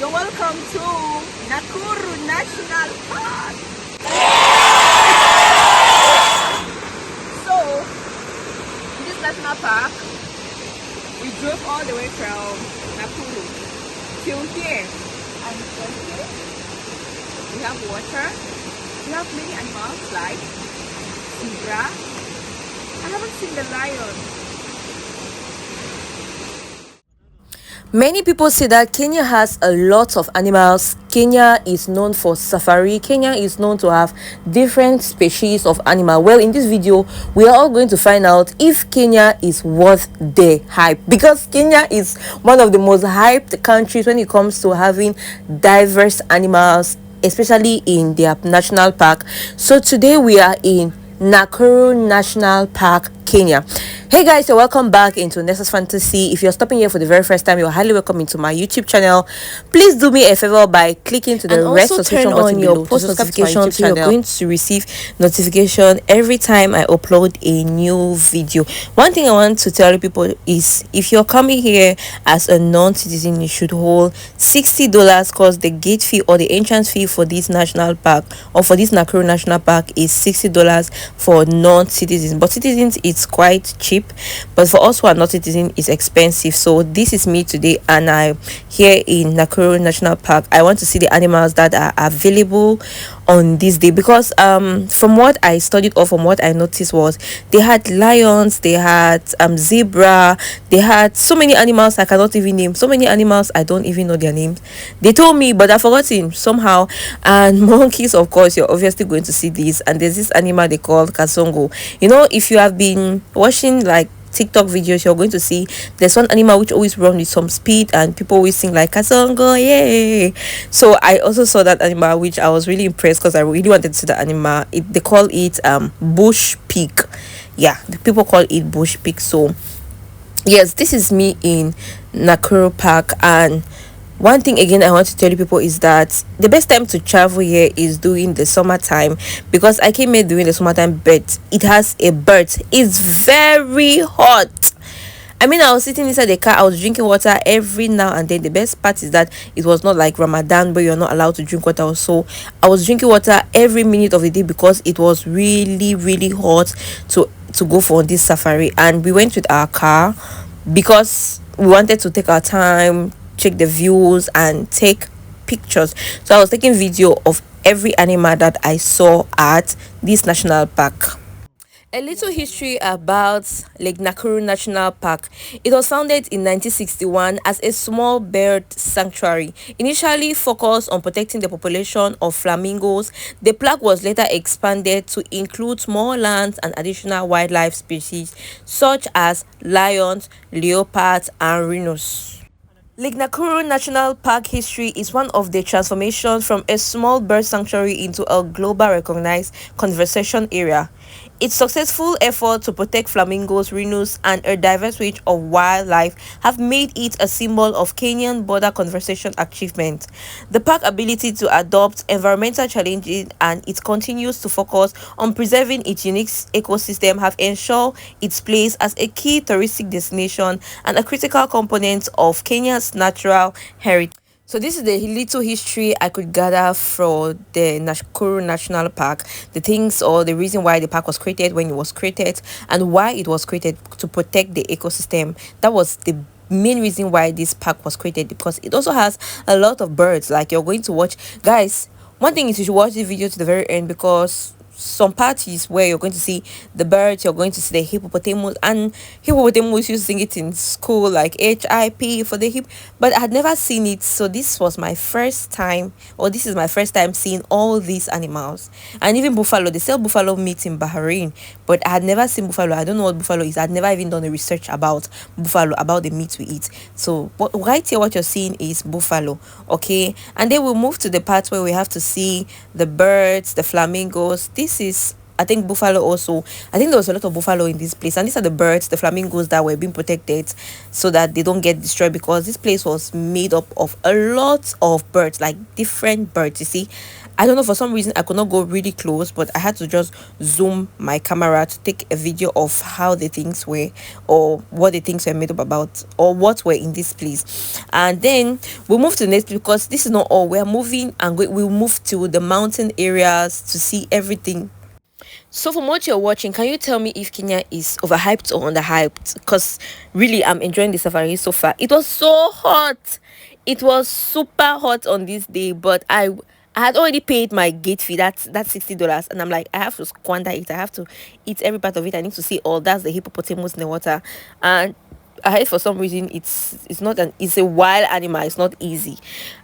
You're welcome to Nakuru National Park. So, in this national park, we drove all the way from Nakuru till here. And from here, we have water. We have many animals like zebra. I haven't seen the lion. Many people say that Kenya has a lot of animals. Kenya is known for safari. Kenya is known to have different species of animal. Well, in this video, we are all going to find out if Kenya is worth the hype, because Kenya is one of the most hyped countries when it comes to having diverse animals, especially in their national park. So today we are in Nakuru National Park, Kenya. Hey guys, you're welcome back into Nessa's Fantasy. If you're stopping here for the very first time, you're highly welcome into my YouTube channel. Please do me a favor by clicking to the red subscription button below, post notifications, so you're going to receive notification every time I upload a new video. One thing I want to tell people is, if you're coming here as a non-citizen, you should hold $60, because the gate fee or the entrance fee for this national park, or for this Nakuru National Park, is $60 for non-citizens. But citizens, it's quite cheap, but for us who are not citizens, it's expensive. So this is me today, and I'm here in Nakuru National Park. I want to see the animals that are available on this day, because from what I studied, or from what I noticed, was they had lions, they had zebra, they had so many animals I cannot even name, so many animals I don't even know their names. They told me, but I've forgotten somehow. And monkeys, of course, you're obviously going to see these. And there's this animal they call kasongo. You know, if you have been watching like TikTok videos, you're going to see there's one animal which always run with some speed, and people always sing like kasongo, yay. So I also saw that animal, which I was really impressed, because I really wanted to see the animal. They call it bush pig. Yeah, the people call it bush pig. So yes, this is me in Nakuru Park. And one thing again I want to tell you people is that the best time to travel here is during the summertime, because I came here during the summertime, but it has a bird. It's very hot. I mean, I was sitting inside the car, I was drinking water every now and then. The best part is that it was not like Ramadan where you're not allowed to drink water. So I was drinking water every minute of the day, because it was really, really hot to go for this safari. And we went with our car because we wanted to take our time, check the views, and take pictures. So I was taking video of every animal that I saw at this national park. A little history about Lake Nakuru National Park. It was founded in 1961 as a small bird sanctuary. Initially focused on protecting the population of flamingos, the park was later expanded to include more lands and additional wildlife species such as lions, leopards, and rhinos. Lake Nakuru National Park history is one of the transformations from a small bird sanctuary into a global recognized conservation area. Its successful effort to protect flamingos, rhinos, and a diverse range of wildlife have made it a symbol of Kenyan border conservation achievement. The park's ability to adopt environmental challenges and it continues to focus on preserving its unique ecosystem have ensured its place as a key touristic destination and a critical component of Kenya's natural heritage. So this is the little history I could gather from the Nakuru National Park, the things or the reason why the park was created, when it was created, and why it was created to protect the ecosystem. That was the main reason why this park was created, because it also has a lot of birds. Like, you're going to watch, guys, one thing is you should watch the video to the very end, because some parties where you're going to see the birds, you're going to see the hippopotamus, and hippopotamus used to sing it in school like HIP for the hip, but I had never seen it. So this was my first time, or this is my first time seeing all these animals. And even buffalo, they sell buffalo meat in Bahrain, but I had never seen buffalo. I don't know what buffalo is. I'd never even done a research about buffalo, about the meat we eat. So right here what you're seeing is buffalo, okay? And then we'll move to the part where we have to see the birds, the flamingos. This is I think buffalo also. I think there was a lot of buffalo in this place, and these are the birds, the flamingos that were being protected so that they don't get destroyed, because this place was made up of a lot of birds, like different birds. You see, I don't know, for some reason I could not go really close, but I had to just zoom my camera to take a video of how the things were, or what the things were made up about, or what were in this place. And then we moved to the next place, because this is not all. We're moving and we'll move to the mountain areas to see everything. So from what you're watching, can you tell me if Kenya is overhyped or underhyped? Because really, I'm enjoying the safari so far. It was so hot. It was super hot on this day, but I had already paid my gate fee. That's $60, and I'm like, I have to squander it. I have to eat every part of it. I need to see all. That's the hippopotamus in the water, and I heard for some reason it's not an it's a wild animal. It's not easy.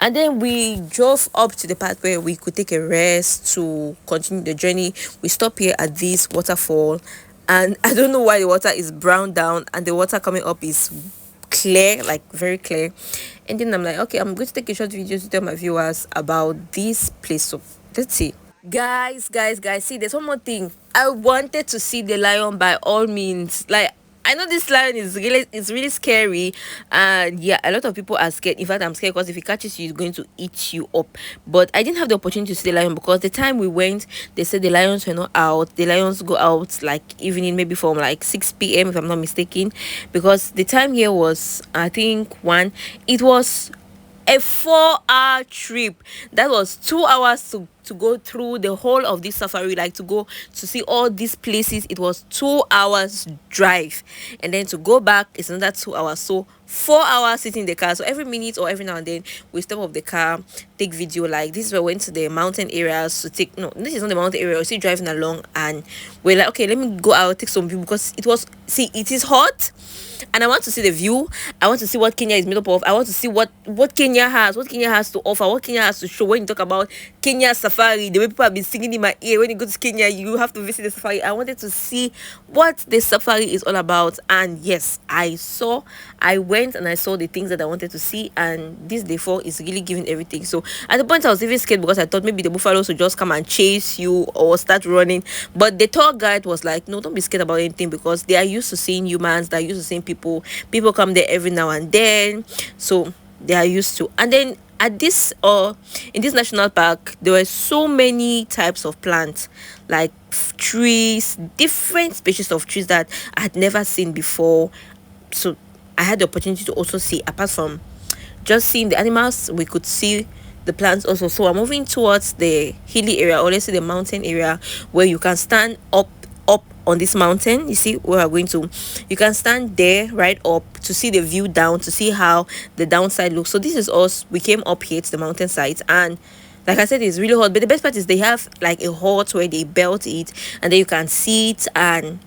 And then we drove up to the part where we could take a rest to continue the journey. We stop here at this waterfall, and I don't know why the water is brown down and the water coming up is clear, like very clear. And then I'm like, okay, I'm going to take a short video to tell my viewers about this place. So let's see. Guys, see, there's one more thing. I wanted to see the lion by all means. Like, I know this lion is really scary, and yeah, a lot of people are scared. In fact, I'm scared because if it catches you, it's going to eat you up. But I didn't have the opportunity to see the lion, because the time we went, they said the lions were not out. The lions go out like evening, maybe from like 6 p.m. if I'm not mistaken, because the time here was, I think, 1. It was a 4-hour trip. That was 2 hours to go through the whole of this safari, like to go to see all these places. It was 2 hours drive, and then to go back is another 2 hours. So 4 hours sitting in the car. So every minute or every now and then we step off the car, take video. Like this, we went to the mountain areas to take, no, this is not the mountain area, we're still driving along, and we're like, okay, let me go out, take some view, because it was, see, it is hot, and I want to see the view. I want to see what Kenya is made up of. I want to see what Kenya has, to offer, what Kenya has to show. When you talk about Kenya safari, the way people have been singing in my ear, when you go to Kenya, you have to visit the safari. I wanted to see what the safari is all about, and yes, I went and I saw the things that I wanted to see, and this day 4 is really giving everything. So at the point I was even scared, because I thought maybe the buffaloes would just come and chase you or start running, but the tour guide was like, no, don't be scared about anything, because they are used to seeing humans, they're used to seeing people come there every now and then, so they are used to. And then at this in this national park, there were so many types of plants, like trees, different species of trees that I had never seen before. So I had the opportunity to also see, apart from just seeing the animals, we could see the plants also. So I'm moving towards the hilly area, or let's say the mountain area, where you can stand up on this mountain. You see where we're going to, you can stand there right up to see the view down, to see how the downside looks. So this is us. We came up here to the mountain side, and like I said, it's really hot, but the best part is they have like a hut where they built it, and then you can sit and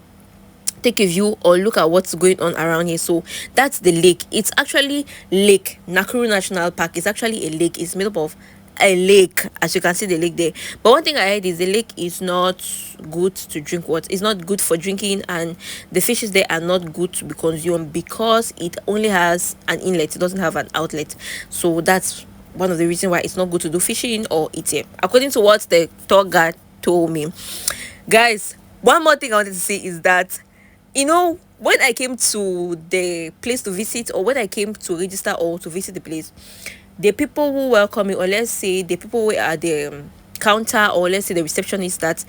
take a view or look at what's going on around here. So that's the lake. It's actually Lake Nakuru National Park. It's actually a lake. It's made up of a lake, as you can see the lake there. But one thing I heard is the lake is not good to drink water. It's not good for drinking, and the fishes there are not good to be consumed, because it only has an inlet, it doesn't have an outlet. So that's one of the reasons why it's not good to do fishing or eating, according to what the tour guide told me. Guys, one more thing I wanted to say is that, you know, when I came to the place to visit, or when I came to register or to visit the place, the people who welcome me, or let's say the people who are at the counter, or let's say the receptionist that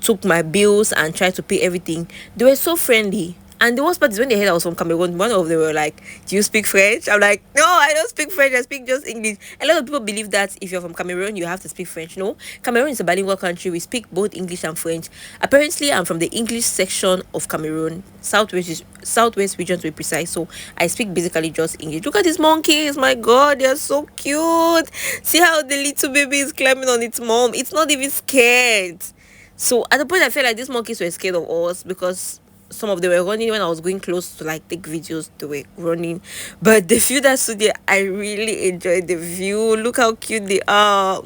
took my bills and tried to pay everything, they were so friendly. And the worst part is when they heard I was from Cameroon, one of them were like, do you speak French? I'm like, no, I don't speak French, I speak just English. A lot of people believe that if you're from Cameroon, you have to speak French. No, Cameroon is a bilingual country. We speak both English and French. Apparently, I'm from the English section of Cameroon, southwest region to be precise. So I speak basically just English. Look at these monkeys, my God, they're so cute. See how the little baby is climbing on its mom. It's not even scared. So at the point, I felt like these monkeys were scared of us, because some of them were running when I was going close to like take videos. They were running, but the view that stood there, I really enjoyed the view. Look how cute they are.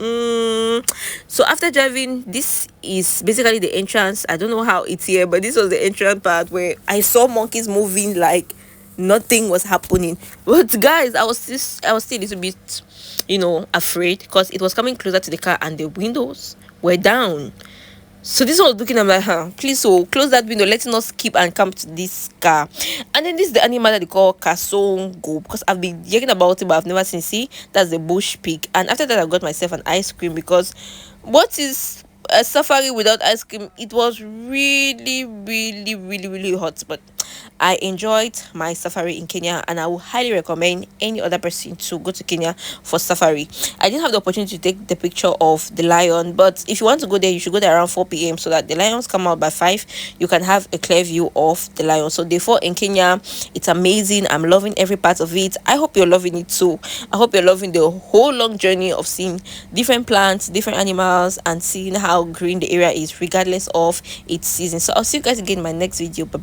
So after driving, this is basically the entrance. I don't know how it's here, but this was the entrance part where I saw monkeys moving like nothing was happening. But guys, I was still a little bit, afraid, because it was coming closer to the car and the windows were down. So this one was looking, I'm like, huh, please, so close that window, letting us keep and come to this car. And then this is the animal that they call kasongo, because I've been hearing about it, but I've never seen. See, that's the bush pig. And after that, I got myself an ice cream, because what is a safari without ice cream? It was really, really, really, really hot, but I enjoyed my safari in Kenya, and I would highly recommend any other person to go to Kenya for safari. I didn't have the opportunity to take the picture of the lion, but if you want to go there, you should go there around 4 p.m. so that the lions come out by 5. You can have a clear view of the lion. So day 4 in Kenya, it's amazing. I'm loving every part of it. I hope you're loving it too. I hope you're loving the whole long journey of seeing different plants, different animals, and seeing how green the area is regardless of its season. So I'll see you guys again in my next video. Bye bye.